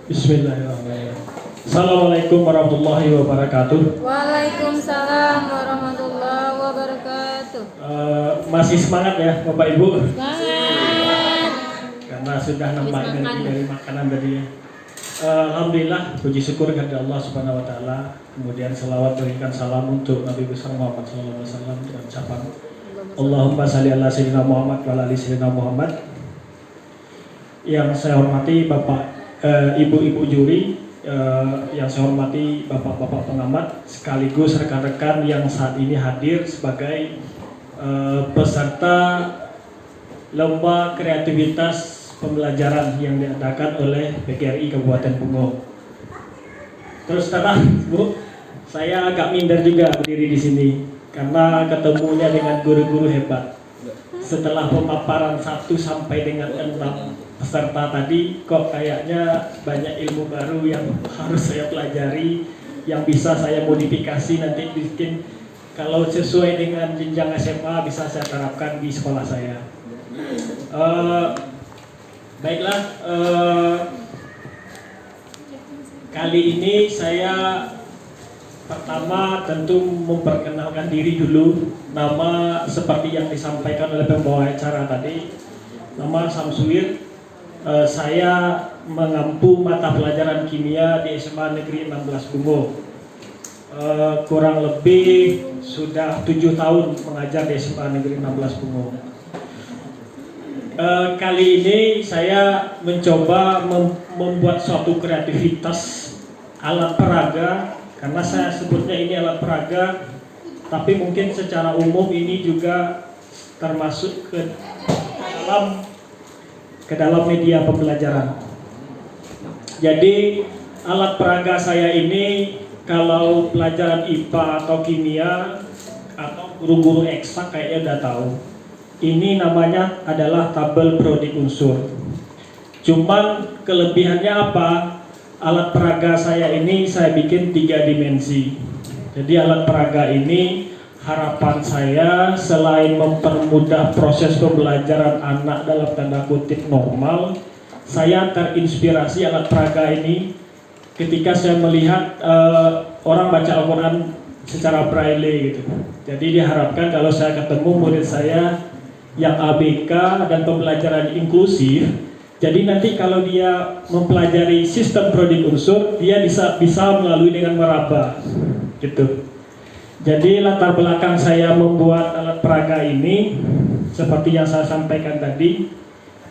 Bismillahirrahmanirrahim. Assalamualaikum warahmatullahi wabarakatuh. Waalaikumsalam warahmatullahi wabarakatuh. Masih semangat ya Bapak Ibu? Semangat. Karena sudah nampak energi dari makanan tadi ya. Alhamdulillah, puji syukur kepada Allah Subhanahu Wa Taala. Kemudian selawat berikan salam untuk Nabi besar Muhammad Sallallahu Alaihi Wasallam dengan ucapan Allahumma shalli ala sayyidina Muhammad wa ala ali sayyidina Muhammad. Yang saya hormati Bapak Ibu-ibu juri, yang saya hormati bapak-bapak pengamat, sekaligus rekan-rekan yang saat ini hadir sebagai peserta lomba kreativitas pembelajaran yang diadakan oleh PGRI Kabupaten Bungo. Terus terang, Bu, saya agak minder juga berdiri di sini karena ketemunya dengan guru-guru hebat. Setelah pemaparan 1 sampai dengan 6 peserta tadi, kok kayaknya banyak ilmu baru yang harus saya pelajari, yang bisa saya modifikasi nanti bikin kalau sesuai dengan jenjang SMA bisa saya terapkan di sekolah saya. Baiklah, kali ini saya pertama tentu memperkenalkan diri dulu. Nama seperti yang disampaikan oleh pembawa acara tadi, nama Samsuir. Saya mengampu mata pelajaran kimia di SMA Negeri 16 Bungo. Kurang lebih sudah 7 tahun mengajar di SMA Negeri 16 Bungo. Kali ini saya mencoba membuat suatu kreativitas alat peraga, karena saya sebutnya ini alat peraga, tapi mungkin secara umum ini juga termasuk ke dalam media pembelajaran. Jadi alat peraga saya ini kalau pelajaran IPA atau kimia atau guru-guru eksak kayaknya udah tahu. Ini namanya adalah tabel prodik unsur. Cuman kelebihannya apa? Alat peraga saya ini saya bikin 3 dimensi. Jadi alat peraga ini harapan saya selain mempermudah proses pembelajaran anak dalam tanda kutip normal, saya terinspirasi alat peraga ini ketika saya melihat orang baca Al-Quran secara braille gitu. Jadi diharapkan kalau saya ketemu murid saya yang ABK dan pembelajaran inklusif, jadi nanti kalau dia mempelajari sistem prodik unsur, dia bisa melalui dengan meraba gitu. Jadi latar belakang saya membuat alat peraga ini seperti yang saya sampaikan tadi,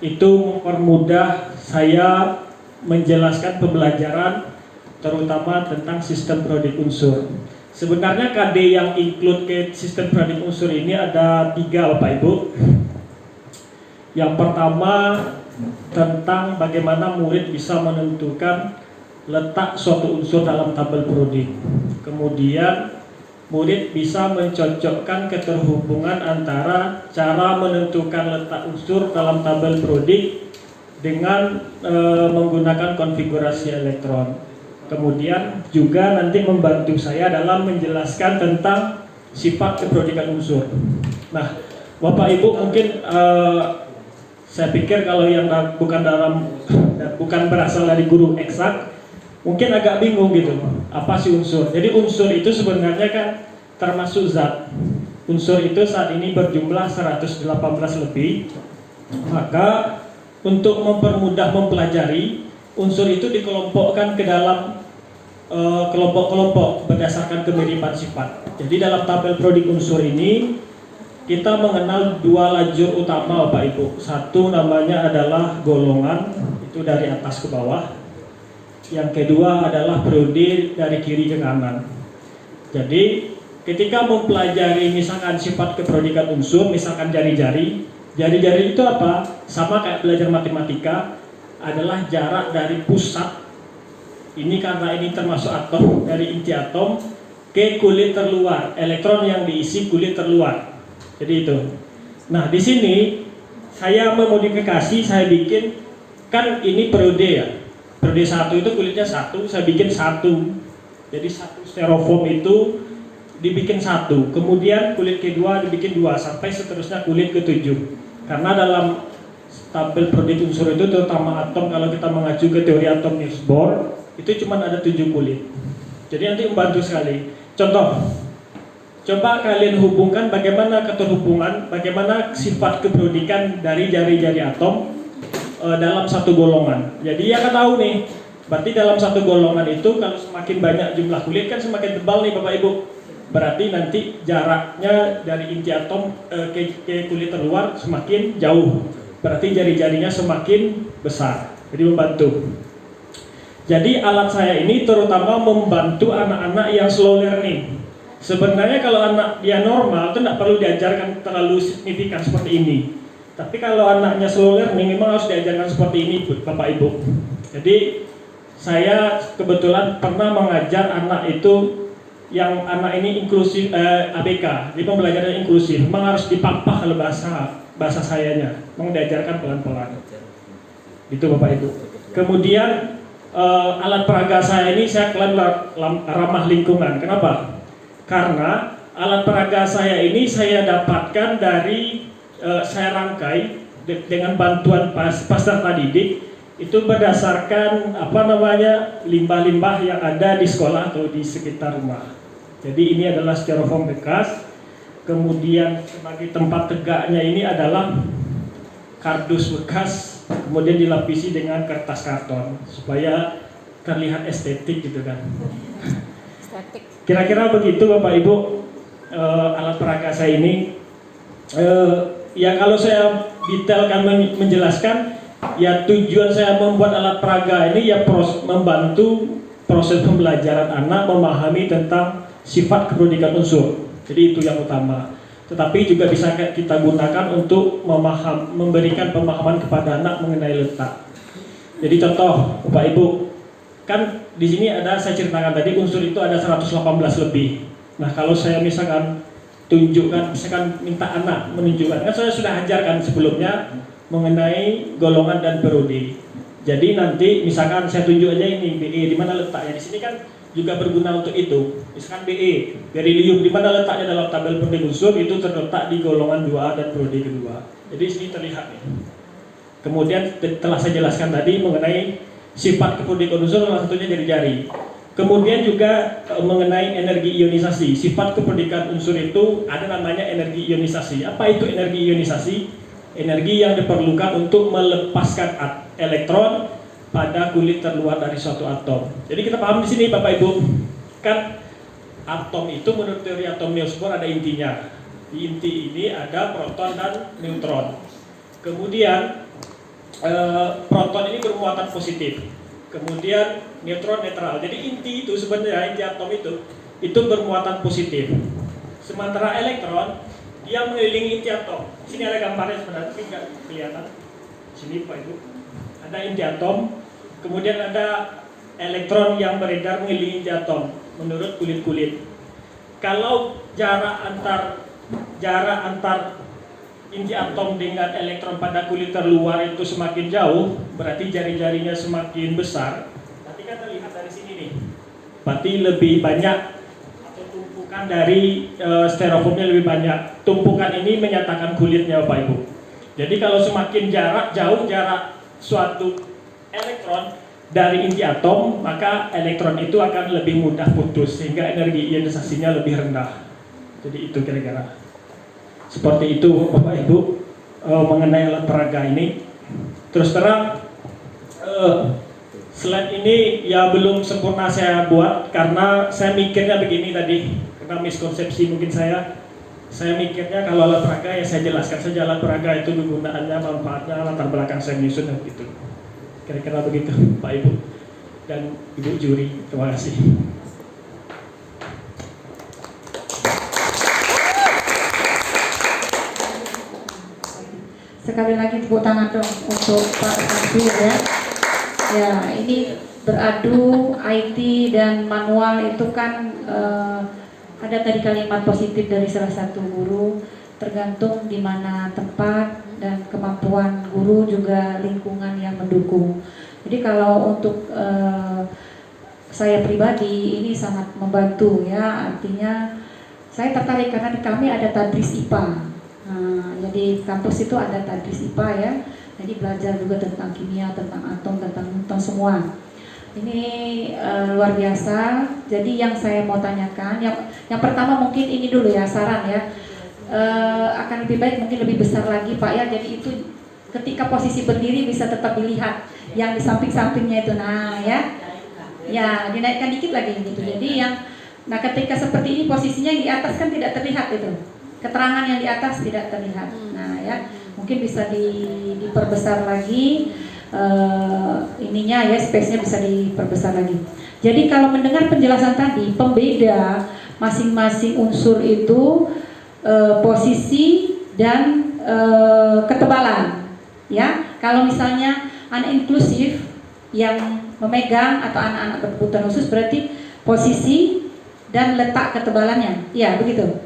itu mempermudah saya menjelaskan pembelajaran terutama tentang sistem prodik unsur. Sebenarnya KD yang include ke sistem prodik unsur ini ada 3 Bapak Ibu. Yang pertama tentang bagaimana murid bisa menentukan letak suatu unsur dalam tabel prodik. Kemudian murid bisa mencocokkan keterhubungan antara cara menentukan letak unsur dalam tabel prodik dengan menggunakan konfigurasi elektron. Kemudian juga nanti membantu saya dalam menjelaskan tentang sifat keprodikan unsur. Nah, Bapak Ibu mungkin saya pikir kalau yang bukan berasal dari guru eksak mungkin agak bingung gitu, apa sih unsur? Jadi unsur itu sebenarnya kan termasuk zat. Unsur itu saat ini berjumlah 118 lebih. Maka untuk mempermudah mempelajari, unsur itu dikelompokkan ke dalam kelompok-kelompok berdasarkan kemiripan sifat. Jadi dalam tabel prodik unsur ini kita mengenal 2 lajur utama Bapak Ibu. Satu namanya adalah golongan, itu dari atas ke bawah. Yang kedua adalah periode dari kiri ke kanan. Jadi ketika mempelajari misalkan sifat keprodikan unsur, misalkan jari-jari itu apa? Sama kayak belajar matematika, adalah jarak dari pusat, ini karena ini termasuk atom, dari inti atom ke kulit terluar, elektron yang diisi kulit terluar. Jadi itu. Nah di sini saya memodifikasi, saya bikin, kan ini periode ya. Periode 1 itu kulitnya 1, saya bikin 1. Jadi 1 styrofoam itu dibikin 1. Kemudian kulit kedua dibikin 2 sampai seterusnya kulit ke-7. Karena dalam tabel periode unsur itu terutama atom, kalau kita mengacu ke teori atom Niels Bohr itu cuma ada 7 kulit. Jadi nanti membantu sekali. Contoh, coba kalian hubungkan bagaimana keterhubungan, bagaimana sifat keperodikan dari jari-jari atom dalam satu golongan. Jadi ya kan tahu nih, berarti dalam satu golongan itu kalau semakin banyak jumlah kulit kan semakin tebal nih Bapak Ibu. Berarti nanti jaraknya dari inti atom ke kulit terluar semakin jauh. Berarti jari-jarinya semakin besar. Jadi membantu. Jadi alat saya ini terutama membantu anak-anak yang slow learning. Sebenarnya kalau anak dia normal itu tidak perlu diajarkan terlalu signifikan seperti ini. Tapi kalau anaknya slow learning memang harus diajarkan seperti ini Bapak Ibu. Jadi saya kebetulan pernah mengajar anak itu yang anak ini inklusif ABK, jadi pembelajaran inklusif. Memang harus dipapah kalau bahasa sayanya, memang diajarkan pelan-pelan. Itu Bapak Ibu. Kemudian alat peraga saya ini saya klaim ramah lingkungan. Kenapa? Karena alat peraga saya ini saya dapatkan dari saya rangkai dengan bantuan peserta didik itu berdasarkan limbah-limbah yang ada di sekolah atau di sekitar rumah. Jadi ini adalah styrofoam bekas. Kemudian sebagai tempat tegaknya ini adalah kardus bekas, kemudian dilapisi dengan kertas karton supaya terlihat estetik gitu kan. Estetik. Kira-kira begitu Bapak Ibu alat peraga saya ini. Ya kalau saya detailkan menjelaskan, ya tujuan saya membuat alat peraga ini ya membantu proses pembelajaran anak memahami tentang sifat keperodikan unsur. Jadi itu yang utama. Tetapi juga bisa kita gunakan untuk memberikan pemahaman kepada anak mengenai letak. Jadi contoh Bapak Ibu, kan di sini saya ceritakan tadi unsur itu ada 118 lebih. Nah kalau saya misalkan minta anak menunjukkan, kan saya sudah ajarkan sebelumnya mengenai golongan dan periode. Jadi nanti misalkan saya tunjuk aja ini BE di mana letaknya. Di sini kan juga berguna untuk itu. Misalkan BE, berilium di mana letaknya dalam tabel periode unsur itu terletak di golongan 2A dan periode kedua. Jadi di sini terlihat nih. Kemudian telah saya jelaskan tadi mengenai sifat keperodikan unsur, salah satunya jari-jari. Kemudian juga mengenai energi ionisasi. Sifat keperodikan unsur itu ada namanya energi ionisasi. Apa itu energi ionisasi? Energi yang diperlukan untuk melepaskan elektron pada kulit terluar dari suatu atom. Jadi kita paham di sini Bapak Ibu, kan atom itu menurut teori atom Niels Bohr ada intinya. Di inti ini ada proton dan neutron. Kemudian proton ini bermuatan positif. Kemudian neutron netral. Jadi inti itu sebenarnya inti atom itu bermuatan positif. Sementara elektron dia mengelilingi inti atom. Sini ada gambarnya sebenarnya, tapi nggak kelihatan. Sini Pak Ibu. Ada inti atom, kemudian ada elektron yang beredar mengelilingi inti atom menurut kulit-kulit. Kalau jarak antar inti atom dengan elektron pada kulit terluar itu semakin jauh, berarti jari-jarinya semakin besar. Nanti kan terlihat dari sini nih. Berarti lebih banyak atau tumpukan dari styrofoamnya lebih banyak. Tumpukan ini menyatakan kulitnya Bapak Ibu. Jadi kalau semakin jauh jarak suatu elektron dari inti atom, maka elektron itu akan lebih mudah putus sehingga energi ionisasinya lebih rendah. Jadi itu kira-kira. Seperti itu Bapak Ibu mengenai alat peraga ini. Terus terang slide ini ya belum sempurna saya buat karena saya mikirnya begini tadi, karena miskonsepsi mungkin saya mikirnya kalau alat peraga ya saya jelaskan saja alat peraga itu kegunaannya, manfaatnya, latar belakang saya menyusun dan begitu. Kira-kira begitu Pak Ibu dan Ibu juri. Terima kasih. Sekali lagi tepuk tangan dong untuk Pak Sabir ya. Ya, ini beradu IT dan manual itu kan ada tadi kalimat positif dari salah satu guru, tergantung di mana tempat dan kemampuan guru juga lingkungan yang mendukung. Jadi kalau untuk saya pribadi ini sangat membantu ya, artinya saya tertarik karena di kami ada tadris IPA. Nah, jadi kampus itu ada tadris IPA ya. Jadi belajar juga tentang kimia, tentang atom, tentang semua. Ini luar biasa. Jadi yang saya mau tanyakan, yang pertama mungkin ini dulu ya, saran ya. Akan lebih baik mungkin lebih besar lagi Pak ya. Jadi itu ketika posisi berdiri bisa tetap dilihat yang di samping-sampingnya itu. Nah ya dinaikkan dikit lagi gitu. Jadi ketika seperti ini posisinya yang di atas kan tidak terlihat itu. Keterangan yang di atas tidak terlihat. Nah ya mungkin bisa diperbesar lagi. Ininya ya, space-nya bisa diperbesar lagi. Jadi kalau mendengar penjelasan tadi, pembeda masing-masing unsur itu posisi dan ketebalan. Ya, kalau misalnya anak inklusif yang memegang atau anak-anak berkebutuhan khusus berarti posisi dan letak ketebalannya. Ya, begitu.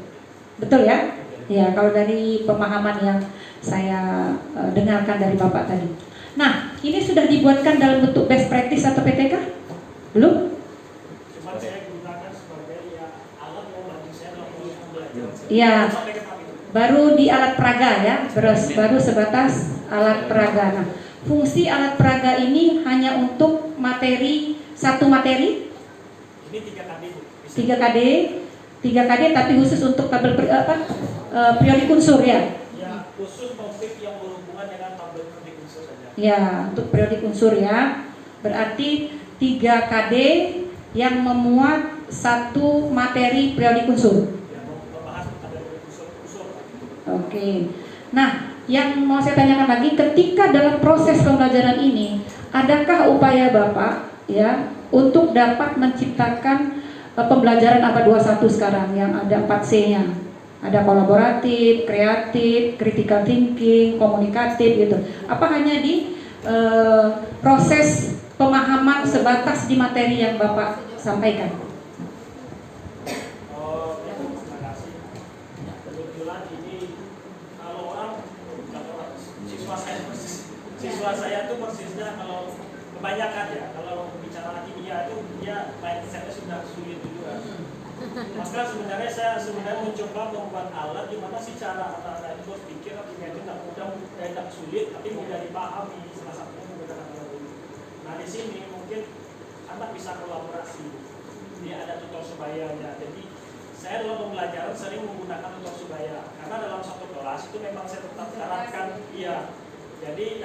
Betul ya? Ya, kalau dari pemahaman yang saya dengarkan dari Bapak tadi. Nah, ini sudah dibuatkan dalam bentuk best practice atau PTK? Belum? Cuma saya gunakan sebagai alat membantu saya dalam pembelajaran. Iya, baru di alat peraga ya, baru sebatas alat peraga. Nah, fungsi alat peraga ini hanya untuk satu materi? Ini 3 KD. 3 KD tapi khusus untuk tabel periodik unsur ya? Ya, khusus topik yang berhubungan dengan tabel periodik unsur saja. Ya, untuk periodik unsur ya. Berarti 3 KD yang memuat satu materi periodik unsur. Ya, membahas tabel periodik unsur. Oke. Nah, yang mau saya tanyakan lagi, ketika dalam proses pembelajaran ini, adakah upaya Bapak ya untuk dapat menciptakan pembelajaran abad 21 sekarang yang ada 4C-nya? Ada kolaboratif, kreatif, critical thinking, komunikatif gitu. Apa hanya di proses pemahaman sebatas di materi yang Bapak sampaikan? Terima kasih. Kebetulan ini kalau siswa saya tuh persisnya kalau kebanyakan ya kalau bicara kimia itu dia mindsetnya sudah sulit juga. Maka sebenarnya saya mencoba membuat alat di mana sih cara anak-anak itu berpikir kimia itu tidak mudah, tidak sulit, tapi mudah dipahami. Salah satunya menggunakan alat ini. Nah di sini mungkin anak bisa kolaborasi. Dia ada tutor sebayanya. Jadi saya dalam pembelajaran sering menggunakan tutor sebaya karena dalam satu kelas itu memang saya tetap terapkan iya. Jadi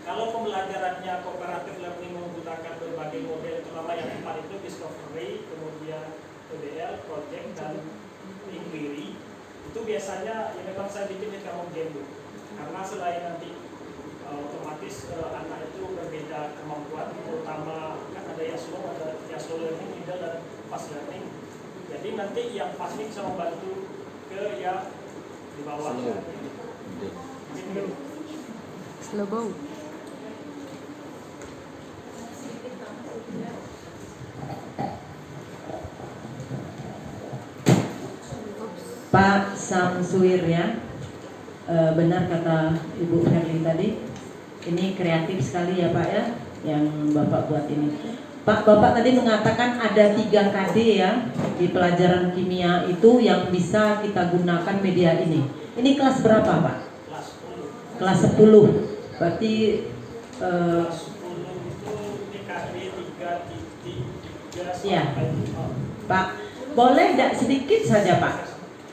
kalau pembelajarannya cooperative learning menggunakan berbagai model terutama yang 4 itu discovery, kemudian PBL, project, dan inquiry itu biasanya ya memang saya bikin di kamu game karena selain nanti otomatis anak itu berbeda kemampuan terutama kan ada yang slow learning, middle, dan fast learning. Jadi nanti yang fast ini bisa membantu ke yang di bawah. Slow bow. Pak Samsuir ya, benar kata Ibu Herlin tadi, ini kreatif sekali ya Pak ya, yang Bapak buat ini. Pak, Bapak tadi mengatakan ada 3 KD ya di pelajaran kimia itu yang bisa kita gunakan media ini. Ini kelas berapa Pak? Kelas 10. Berarti kelas 10 itu KD 3.3 ya, Pak, boleh tidak sedikit saja Pak?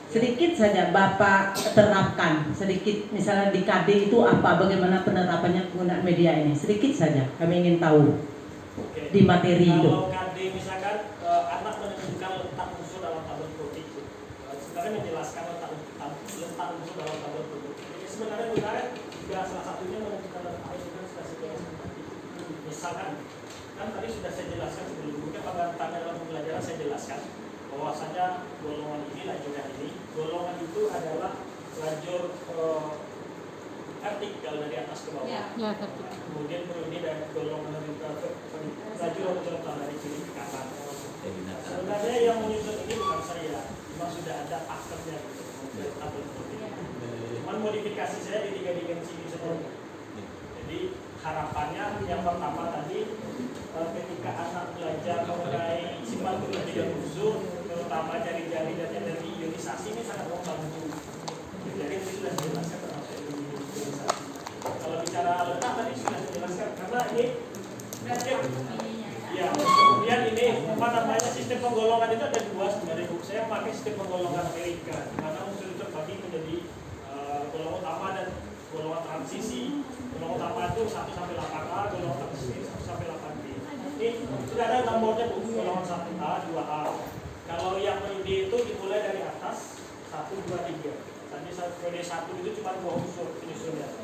Sedikit saja Bapak terapkan sedikit, misalnya di KD itu apa, bagaimana penerapannya penggunaan media ini, sedikit saja kami ingin tahu. Oke. Di materi itu. Kalau KD misalkan anak menentukan letak unsur dalam tabel protein, sebenarnya menjelaskan letak unsur dalam tabel protein. Jadi sebenarnya juga salah satunya menentukan letak unsur spesifikasi. Misalkan kan tadi sudah saya jelaskan sebelum mungkin pada dalam pembelajaran saya jelaskan bahwasanya golongan ini lajurnya ini, golongan itu adalah lajur vertikal dari atas ke bawah. Ya, vertikal. Kemudian ini dari golongan lajur dari kiri ke kanan. Sebenarnya yang menyusun ini bukan saya, memang sudah ada paketnya gitu. Cuman modifikasi saya di 3 dimensi ini saja. Jadi harapannya yang pertama tadi ketika anak belajar mengenai sifat berlebih dan unsur, terutama jari-jari dan energi ionisasi ini sangat membantu. Jadi itu sudah dijelaskan termasuk ionisasi. Kalau bicara apa namanya sistem penggolongan itu ada dua sebenarnya Bu. Saya pakai sistem penggolongan Amerika, di mana unsur itu terbagi menjadi golongan utama dan golongan transisi. Golongan utama itu 1 sampai 8A, golongan transisi 1 sampai 8B. Ini sudah ada nomornya Bu, golongan 1A, 2A. Kalau yang D itu dimulai dari atas 1, 2, 3. Tadi kode 1 itu cuma 2 unsur penyusunnya.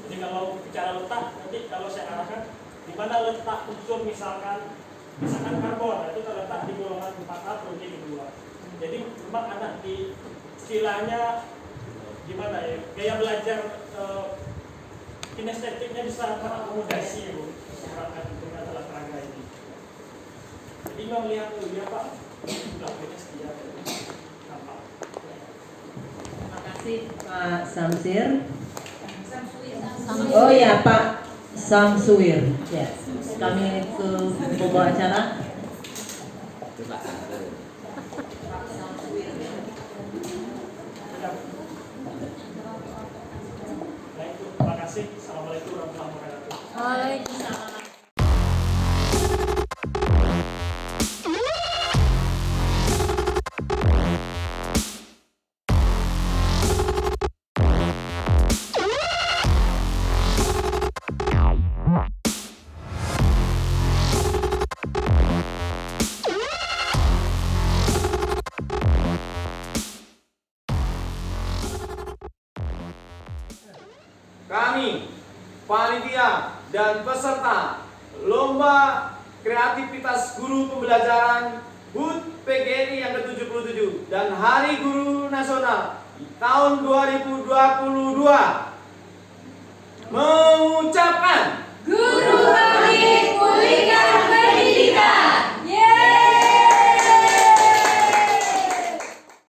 Jadi kalau bicara letak, nanti kalau saya arahkan di mana letak unsur misalkan karbon, itu terletak di golongan 4A protein kedua. Jadi memang anak di istilahnya gimana ya, gaya belajar kinestetiknya bisa terakomodasi ya Bu, sekarang dengan alat peraga ini. Jadi memang lihat dulu ya Pak, sudah punya setia nampak. Terima kasih Pak Samsir. Oh ya Pak Samsuir. Ya, kami ke pembawa acara. Baik Bu, terima kasih. Assalamualaikum warahmatullahi wabarakatuh. Waalaikumsalam. Kami, panitia dan peserta Lomba Kreativitas Guru Pembelajaran HUT PGRI yang ke-77 dan Hari Guru Nasional tahun 2022 mengucapkan